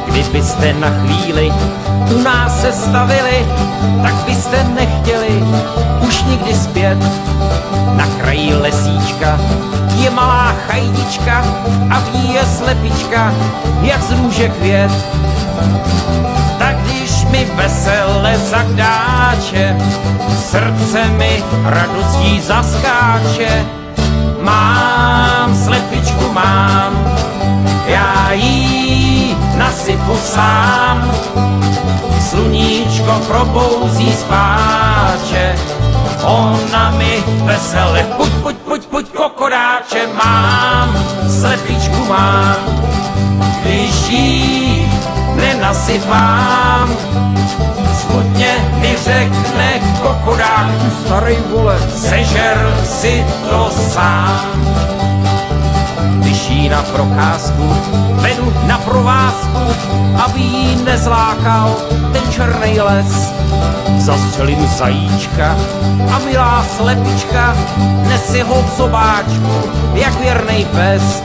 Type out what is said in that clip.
Kdybyste na chvíli u nás se stavili, tak byste nechtěli už nikdy zpět. Na kraji lesíčka je malá chajdička a v ní je slepička, jak z růže květ. Tak když mi vesele zadáče, srdce mi radostí zaskáče. Mám slepičku, mám, já jí nasypu sám. Sluníčko probouzí spáče, ona mi vesele pojď kokodáče. Mám, slepičku mám, když jí nenasypám, smutně mi řekne kokodák: Starej vole, sežer si to sám. Když jí na procházku vedu na provázku, aby jí nezlákal ten černej les, zastřelím zajíčka a milá slepička nese ho v zobáčku jak věrnej pes.